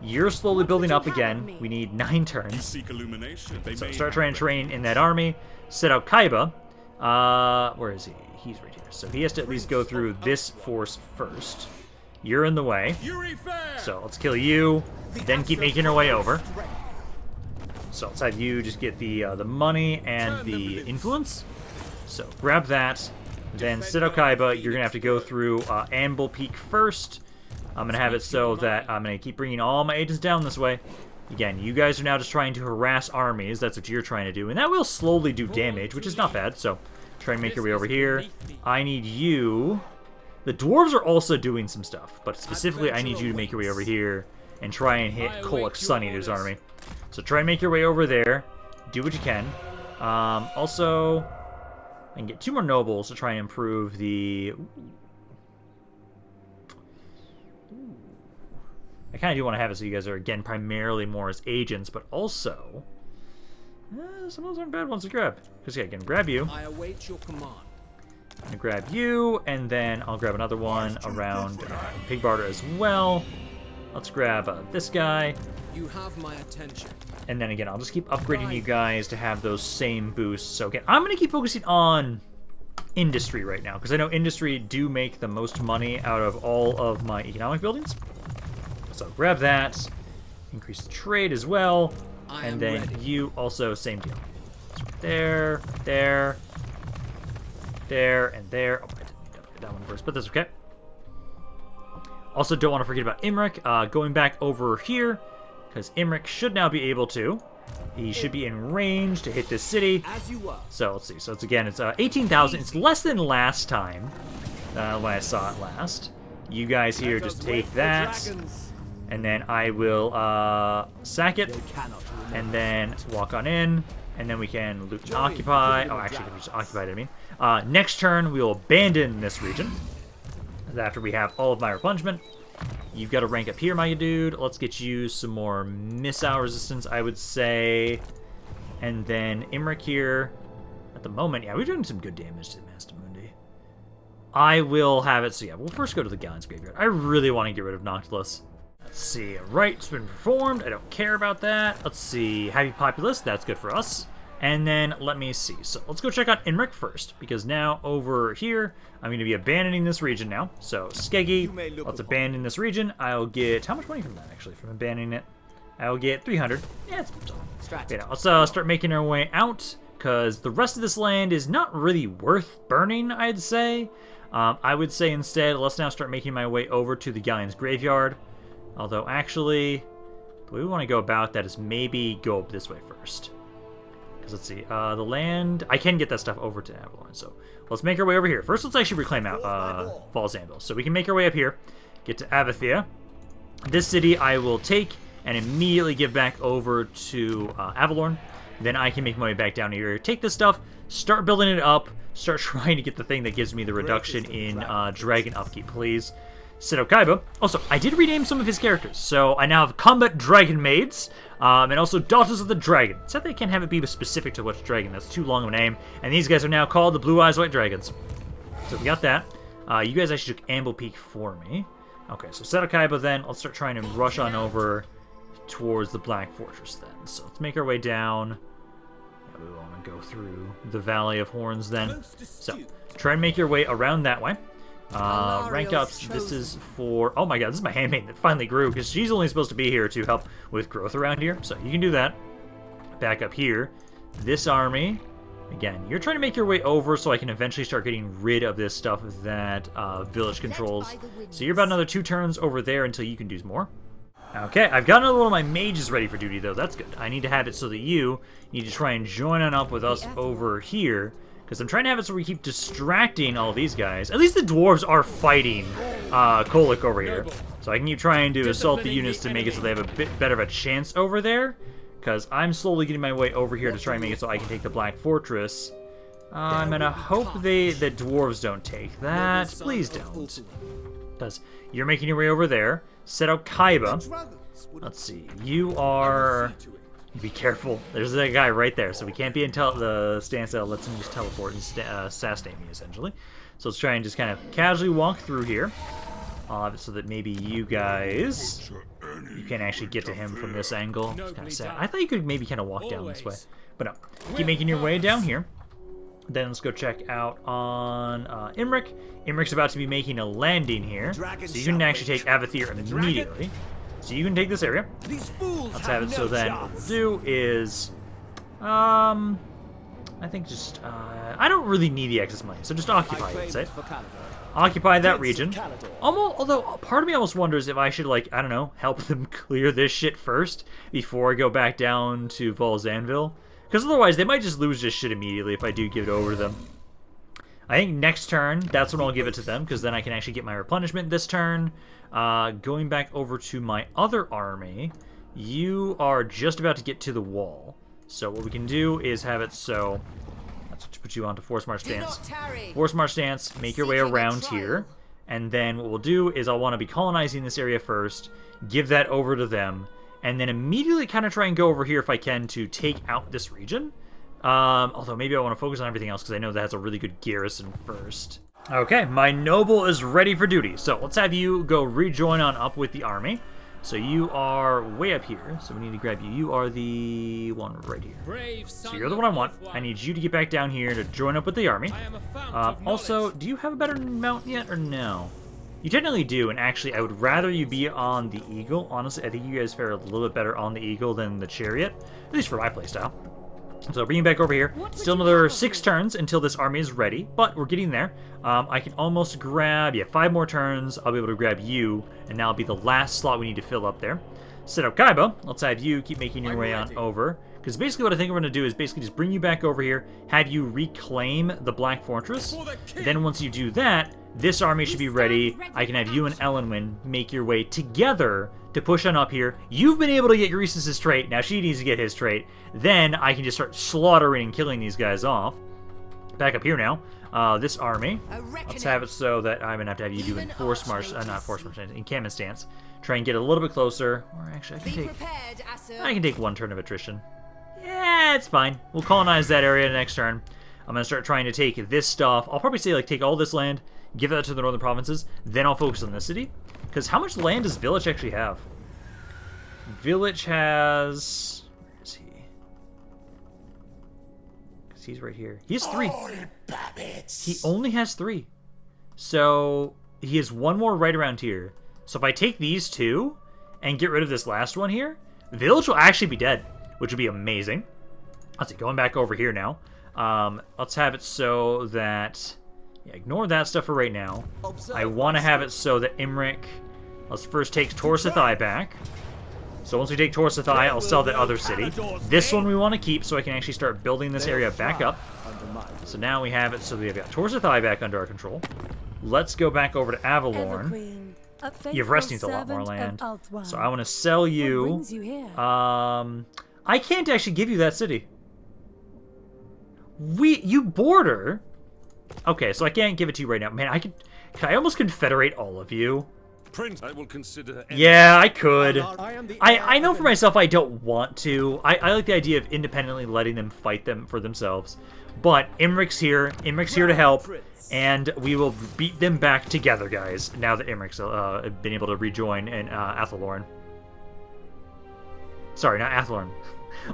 [SPEAKER 1] You're slowly building up again. We need 9 turns. So start trying to train in that army. Set out Kaiba. Where is he? He's right here. So he has to at least go through this force first. You're in the way. So let's kill you. Then keep making our way over. So let's have you just get the money and the influence. So grab that. Then Seto Kaiba, you're going to have to go through Anvil Peak first. I'm going to have it so that I'm going to keep bringing all my agents down this way. Again, you guys are now just trying to harass armies. That's what you're trying to do. And that will slowly do damage, which is not bad. So try and make your way over here. I need you. The dwarves are also doing some stuff. But specifically, I need you to make your way over here and try and hit Kolek Suneater's army. So try and make your way over there. Do what you can. Also, I can get 2 more nobles to try and improve the... I kind of do want to have it so you guys are, again, primarily more as agents, but also... some of those aren't bad ones to grab. Because, yeah, I can grab you. I await your command. I'm going to grab you, and then I'll grab another one around Pig Barter as well. Let's grab this guy. You have my attention. And then, again, I'll just keep upgrading you guys to have those same boosts. So, again, I'm going to keep focusing on industry right now, because I know industry do make the most money out of all of my economic buildings. So grab that, increase the trade as well, and then you also, same deal. So there, there, there, and there. Oh, I didn't need to upgrade that one first, but that's okay. Also, don't want to forget about Imrik, going back over here, because Imrik should now be able to. He should be in range to hit this city. So let's see. So it's again, it's 18,000. It's less than last time when I saw it last. You guys here just take that. And then I will sack it, and then walk on in, and then we can loot and occupy. Oh, actually, we just occupied it, I mean. Next turn, we will abandon this region. After we have all of my replenishment. You've got to rank up here, my dude. Let's get you some more missile resistance, I would say. And then Imrik here. At the moment, yeah, we're doing some good damage to the Master Mundi. I will have it, so yeah, we'll first go to the Gallant's Graveyard. I really want to get rid of Noctilus. Let's see. Right's been performed. I don't care about that. Let's see. Happy populace. That's good for us. And then let me see. So let's go check out Imrik first, because now over here I'm going to be abandoning this region now. So Skeggy, let's abandon this region. I'll get how much money from that actually from abandoning it? I'll get 300. Yeah, it's you know, let's start making our way out, because the rest of this land is not really worth burning, I'd say. I would say instead, let's now start making my way over to the Galleon's Graveyard. Although, actually, the way we want to go about that is maybe go up this way first. Because, let's see, the land... I can get that stuff over to Avalon, so let's make our way over here. First, let's actually reclaim out Falls Anvil. So we can make our way up here, get to Avathia. This city I will take and immediately give back over to Avalorn. Then I can make my way back down here, take this stuff, start building it up, start trying to get the thing that gives me the reduction in dragon upkeep, please. Seto Kaiba. Also, I did rename some of his characters, so I now have Combat Dragon Maids, and also Daughters of the Dragon. Except they can't have it be specific to which dragon, that's too long of a name. And these guys are now called the Blue Eyes White Dragons. So we got that. You guys actually took Amble Peak for me. Okay, so Seto Kaiba then, let's start trying to rush on over towards the Black Fortress then. So let's make our way down. Yeah, we want to go through the Valley of Horns then. So, try and make your way around that way. Rank ups, this is for... Oh my god, this is my handmaid that finally grew, because she's only supposed to be here to help with growth around here. So you can do that. Back up here. This army, again, you're trying to make your way over so I can eventually start getting rid of this stuff that village controls. So you're about another 2 turns over there until you can do more. Okay, I've got another one of my mages ready for duty, though. That's good. I need to have it so that you need to try and join on up with us over here. Because I'm trying to have it so we keep distracting all these guys. At least the dwarves are fighting Kolic over here. So I can keep trying to assault the units to make it so they have a bit better of a chance over there. Because I'm slowly getting my way over here to try and make it so I can take the Black Fortress. I'm going to hope the dwarves don't take that. Please don't. Because you're making your way over there. Set out Kaiba. Let's see. You are... Be careful. There's that guy right there, so we can't be in the stance that lets him just teleport and assassinate me, essentially. So let's try and just kind of casually walk through here, so that maybe you guys, you can actually get to him from this angle. It's kind of sad. I thought you could maybe kind of walk down this way, but no. Keep making your way down here. Then let's go check out on Imrik. Imrik's about to be making a landing here, so you can actually take Avathir immediately. So you can take this area. Let's have it so then what we'll do is, I think just, I don't really need the excess money, so just occupy it, let's say. Occupy that region. Although, part of me almost wonders if I should, like, I don't know, help them clear this shit first before I go back down to Volzanville. Because otherwise, they might just lose this shit immediately if I do give it over to them. I think next turn, that's when I'll give it to them, because then I can actually get my replenishment this turn. Going back over to my other army, you are just about to get to the wall. So what we can do is have it so... Let's put you onto Force March Stance. Force March Stance, make your way around here. And then what we'll do is I'll want to be colonizing this area first, give that over to them, and then immediately kind of try and go over here if I can to take out this region. Although maybe I want to focus on everything else because I know that has a really good garrison first. Okay, my noble is ready for duty. So let's have you go rejoin on up with the army. So you are way up here, so we need to grab you. You are the one right here. So you're the one I want. I need you to get back down here to join up with the army. Also, do you have a better mount yet or no? You technically do, and actually I would rather you be on the Eagle. Honestly, I think you guys fare a little bit better on the Eagle than the Chariot, at least for my playstyle. So bring you back over here. Still another 6 turns until this army is ready, but we're getting there. I can almost grab, 5 more turns. I'll be able to grab you, and now it'll be the last slot we need to fill up there. Set up Kaiba. Let's have you keep making your way on over. Because basically what I think we're going to do is basically just bring you back over here, have you reclaim the Black Fortress. Then once you do that, this army should be ready. I can have you and Elenwyn make your way together to push on up here. You've been able to get Euresis' trait. Now she needs to get his trait. Then I can just start slaughtering and killing these guys off. Back up here now. This army. Let's have it so that I'm going to have you do not Force March, encampment stance. Try and get a little bit closer. Or actually, I can take 1 turn of attrition. Yeah, it's fine. We'll colonize that area next turn. I'm going to start trying to take this stuff. I'll probably say, like, take all this land, give that to the northern provinces, then I'll focus on this city. Because how much land does Village actually have? Village has... Where is he? Because he's right here. He has 3. He only has 3. So he has 1 more right around here. So if I take these 2 and get rid of this last one here, Village will actually be dead, which would be amazing. Let's see, going back over here now. Let's have it so that... Yeah, ignore that stuff for right now. I want to have it so that Imrik... Let's first take Torseth I back. So once we take Torseth I, I'll sell that other city. This one we want to keep so I can actually start building this area back up. So now we have it so we've got Torseth I back under our control. Let's go back over to Avalorn. You have Resting's a lot more land. So I want to sell you... I can't actually give you that city. You border... Okay, so I can't give it to you right now. Man, can I almost confederate all of you?
[SPEAKER 4] Prince, I will consider...
[SPEAKER 1] Yeah, I could. I know for myself I don't want to. I like the idea of independently letting them fight them for themselves. But Imrik's here. Imrik's here to help. And we will beat them back together, guys, now that Imrik's been able to rejoin in Athelorn. Sorry, not Athelorn.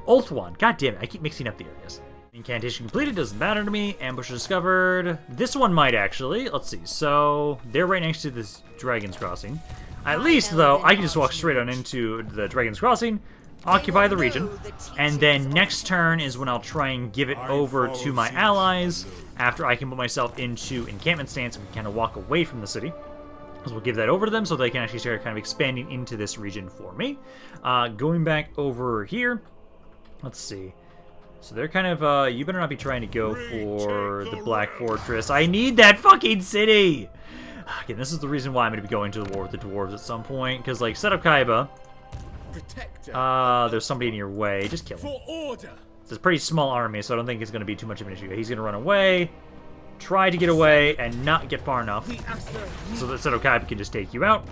[SPEAKER 1] Ulthuan. God damn it, I keep mixing up the areas. Incantation completed, doesn't matter to me. Ambush discovered. This one might actually. Let's see. So, they're right next to this Dragon's Crossing. At least, though, I can just walk straight on into the Dragon's Crossing, occupy the region, and then next turn is when I'll try and give it over to my allies after I can put myself into encampment stance and we kind of walk away from the city. So we'll give that over to them so they can actually start kind of expanding into this region for me. Going back over here, let's see. So they're kind of, you better not be trying to go for the Black Fortress. I need that fucking city! Again, this is the reason why I'm going to be going to the war with the dwarves at some point. Because, like, set up Kaiba. There's somebody in your way. Just kill him. It's a pretty small army, so I don't think it's going to be too much of an issue. He's going to run away, try to get away, and not get far enough. So that Seto Kaiba can just take you out.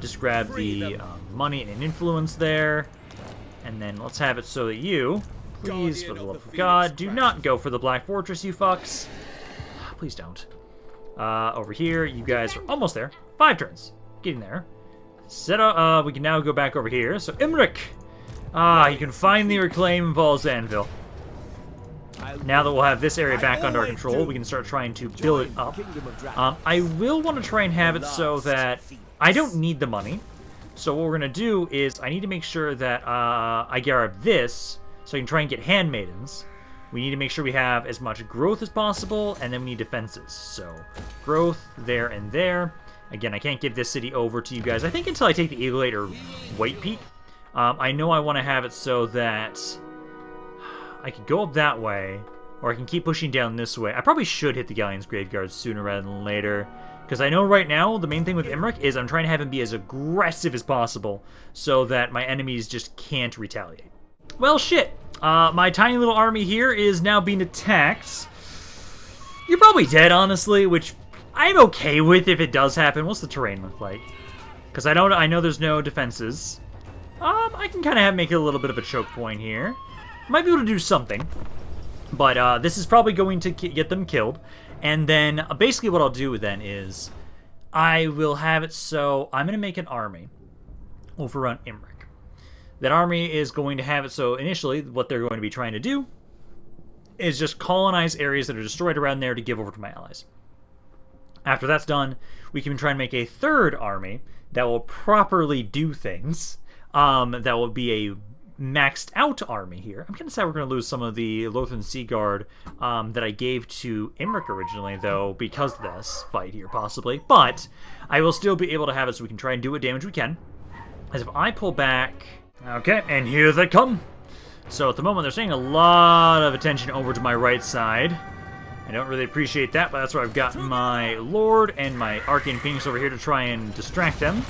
[SPEAKER 1] Just grab the money and influence there. And then let's have it so that you... Please, for the love of God, do not go for the Black Fortress, you fucks. Please don't. Over here, you guys are almost there. 5 turns. Getting there. We can now go back over here. So, Imrik! You can finally reclaim Val's Anvil. Now that we'll have this area back under our control, we can start trying to build it up. I will want to try and have it so that I don't need the money. So what we're going to do is I need to make sure that I grab this so I can try and get handmaidens. We need to make sure we have as much growth as possible, and then we need defenses. So growth there and there. Again, I can't give this city over to you guys, I think, until I take the Eagle Eight or White Peak. I know I want to have it so that I could go up that way, or I can keep pushing down this way. I probably should hit the Galleon's Graveyard sooner rather than later, because I know right now the main thing with Imrik is I'm trying to have him be as aggressive as possible so that my enemies just can't retaliate. Well, shit. My tiny little army here is now being attacked. You're probably dead, honestly, which I'm okay with if it does happen. What's the terrain look like? Because I know there's no defenses. I can kind of make it a little bit of a choke point here. Might be able to do something. But this is probably going to get them killed. And then basically what I'll do then is I will have it so I'm going to make an army over on Imrik. That army is going to have it so initially what they're going to be trying to do is just colonize areas that are destroyed around there to give over to my allies. After that's done, we can try and make a third army that will properly do things. That will be a maxed out army here. I'm going to say we're going to lose some of the Lothran Sea Guard that I gave to Imrik originally, though, because of this fight here, possibly. But I will still be able to have it so we can try and do what damage we can. As if I pull back... Okay, and here they come. So at the moment, they're saying a lot of attention over to my right side. I don't really appreciate that, but that's where I've got my Lord and my Arcane Phoenix over here to try and distract them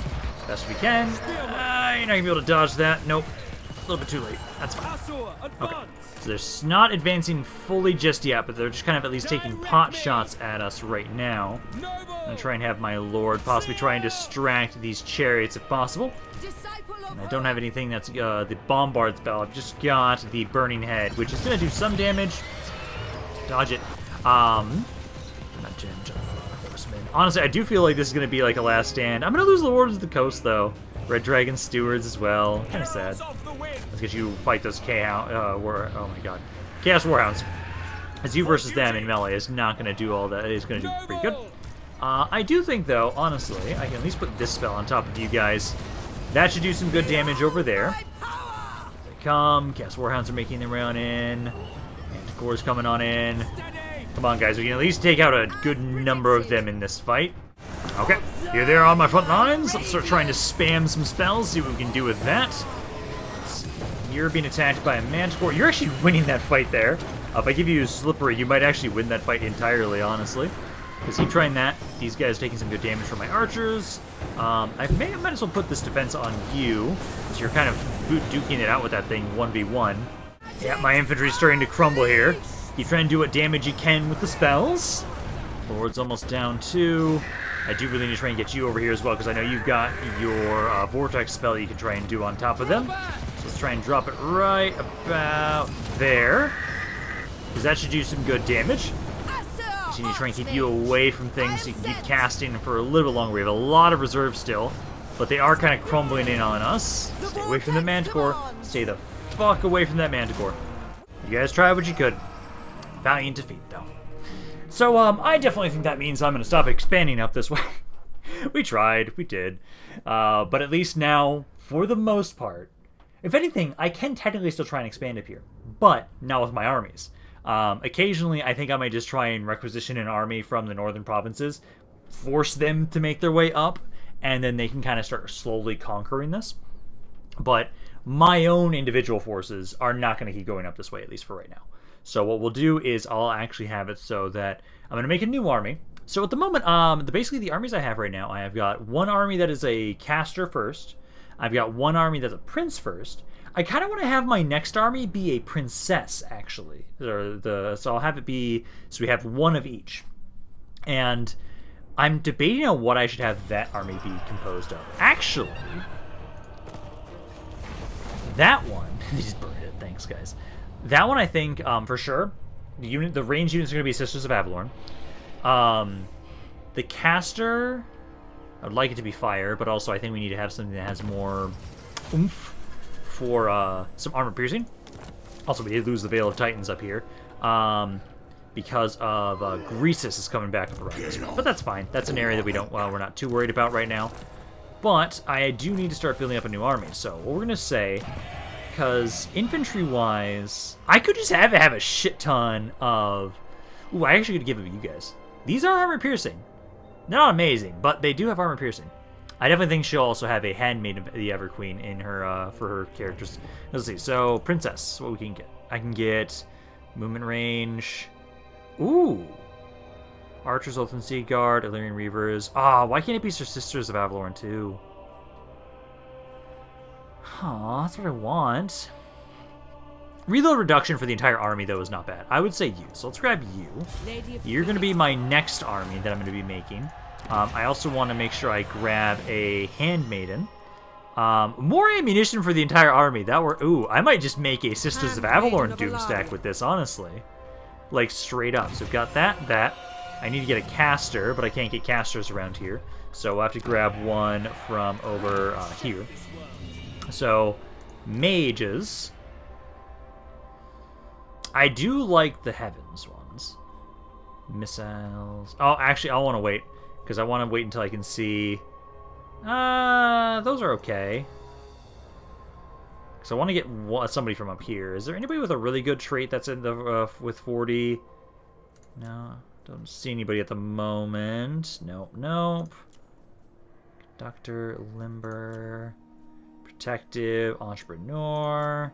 [SPEAKER 1] best we can. You're not going to be able to dodge that. Nope. A little bit too late. That's fine. Okay. So they're not advancing fully just yet, but they're just kind of at least taking pot shots at us right now. I'm going to try and have my Lord possibly try and distract these chariots if possible. And I don't have anything that's the Bombard spell. I've just got the Burning Head, which is going to do some damage. Dodge it. Not Horseman. Honestly, I do feel like this is going to be like a last stand. I'm going to lose the Lords of the Coast, though. Red Dragon Stewards as well. Kind of sad. Let's get you fight those oh my god. Chaos Warhounds. As you versus them in melee is not going to do all that. It's going to do pretty good. I do think, though, honestly, I can at least put this spell on top of you guys. That should do some good damage over there. They come. Chaos Warhounds are making their way on in. Manticore's coming on in. Come on, guys. We can at least take out a good number of them in this fight. Okay. Here they are on my front lines. Let's start trying to spam some spells, see what we can do with that. You're being attacked by a Manticore. You're actually winning that fight there. If I give you Slippery, you might actually win that fight entirely, honestly. Because keep trying that. These guys taking some good damage from my archers. I might as well put this defense on you, because you're kind of duking it out with that thing 1v1. Yeah, my infantry's starting to crumble here. Keep trying to do what damage you can with the spells. Lord's almost down too. I do really need to try and get you over here as well, because I know you've got your Vortex spell you can try and do on top of them. So let's try and drop it right about there, because that should do some good damage. So you need to try and keep you away from things so you can keep casting for a little longer. We have a lot of reserves still, but they are kind of crumbling in on us. Stay away from the Manticore. Stay the fuck away from that Manticore. You guys tried what you could. Valiant defeat, though. So, I definitely think that means I'm going to stop expanding up this way. We tried. We did. But at least now, for the most part, if anything, I can technically still try and expand up here. But not with my armies. Occasionally, I think I might just try and requisition an army from the northern provinces, force them to make their way up, and then they can kind of start slowly conquering this. But my own individual forces are not going to keep going up this way, at least for right now. So what we'll do is I'll actually have it so that I'm going to make a new army. So at the moment, basically the armies I have right now, I have got one army that is a caster first. I've got one army that's a prince first. I kind of want to have my next army be a princess, actually. So I'll have it be, so we have one of each. And I'm debating on what I should have that army be composed of. Actually, that one, just burned it, thanks guys. That one, I think, for sure, the range units are going to be Sisters of Avalorn. The caster, I would like it to be fire, but also I think we need to have something that has more oomph for some armor piercing. Also, we did lose the Veil of Titans up here because of Greasus is coming back up around us. But that's fine. That's an area that we're not too worried about right now. But I do need to start building up a new army. So what we're going to say, because infantry-wise, I could just have a shit ton of... Ooh, I actually could give it to you guys. These are armor piercing. They're not amazing, but they do have armor piercing. I definitely think she'll also have a handmaid of the Everqueen in her for her characters. Let's see. So princess, what we can get? I can get movement range. Ooh, archers, Oath and Sea Guard, Illyrian Reavers. Why can't it be Sisters of Avalorn too? That's what I want. Reload reduction for the entire army, though, is not bad. I would say you. So let's grab you. You're going to be my next army that I'm going to be making. I also want to make sure I grab a handmaiden. More ammunition for the entire army. Ooh, I might just make a Sisters of Avalorn Doomstack with this, honestly. Like, straight up. So we've got that. I need to get a caster, but I can't get casters around here. So we'll have to grab one from over here. So, mages. I do like the heavens ones. Missiles. Oh, actually, I want to wait. Because I want to wait until I can see... those are okay. Because I want to get somebody from up here. Is there anybody with a really good trait that's in the with 40? No, don't see anybody at the moment. Nope. Conductor, Limber, Protective, Entrepreneur,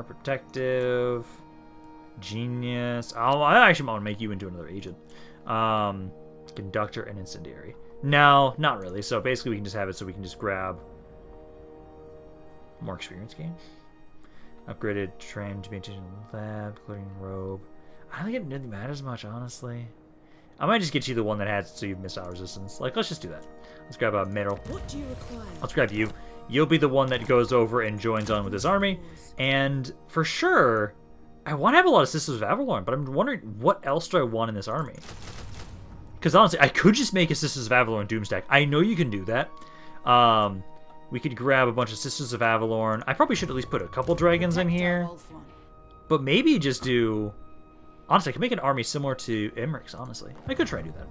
[SPEAKER 1] Protective, Genius. I actually want to make you into another agent. Conductor and Incendiary. No, not really. So basically we can just have it so we can just grab more experience gain. Upgraded, trained to maintain lab, clothing robe. I don't think it really matters much, honestly. I might just get you the one that has so you missile resistance. Like, let's just do that. Let's grab a middle.
[SPEAKER 3] What do you require?
[SPEAKER 1] Let's grab you. You'll be the one that goes over and joins on with this army. And for sure, I want to have a lot of Sisters of Avalorn, but I'm wondering what else do I want in this army? Because honestly, I could just make a Sisters of Avalorn Doomstack. I know you can do that. We could grab a bunch of Sisters of Avalorn. I probably should at least put a couple dragons in here. But maybe just do... Honestly, I could make an army similar to Imrik's, honestly. I could try and do that.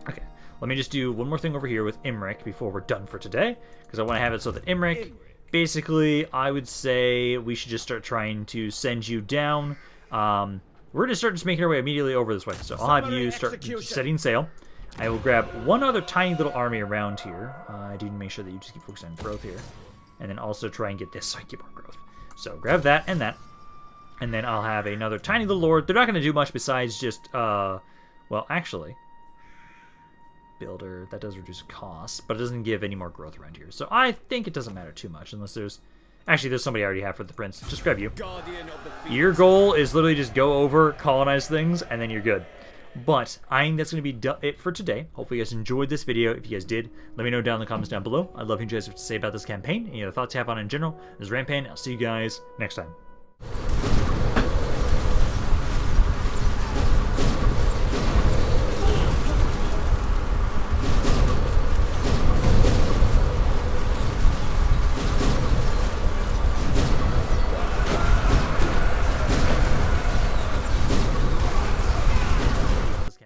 [SPEAKER 1] Okay, let me just do one more thing over here with Imrik before we're done for today. Because I want to have it so that Imrik... Basically, I would say we should just start trying to send you down. We're going to start just making our way immediately over this way. So I'll have you start setting sail. I will grab one other tiny little army around here. I do need to make sure that you just keep focusing on growth here. And then also try and get this so I keep on growth. So grab that and that. And then I'll have another tiny little lord. They're not going to do much besides just, well, actually... Builder, that does reduce costs, but it doesn't give any more growth around here. So I think it doesn't matter too much, unless there's... Actually, there's somebody I already have for the prince. Just grab you. Your goal is literally just go over, colonize things, and then you're good. But I think that's going to be it for today. Hopefully you guys enjoyed this video. If you guys did, let me know down in the comments down below. I'd love you guys to say about this campaign, any other thoughts you have on it in general. This is Rampaned. I'll see you guys next time.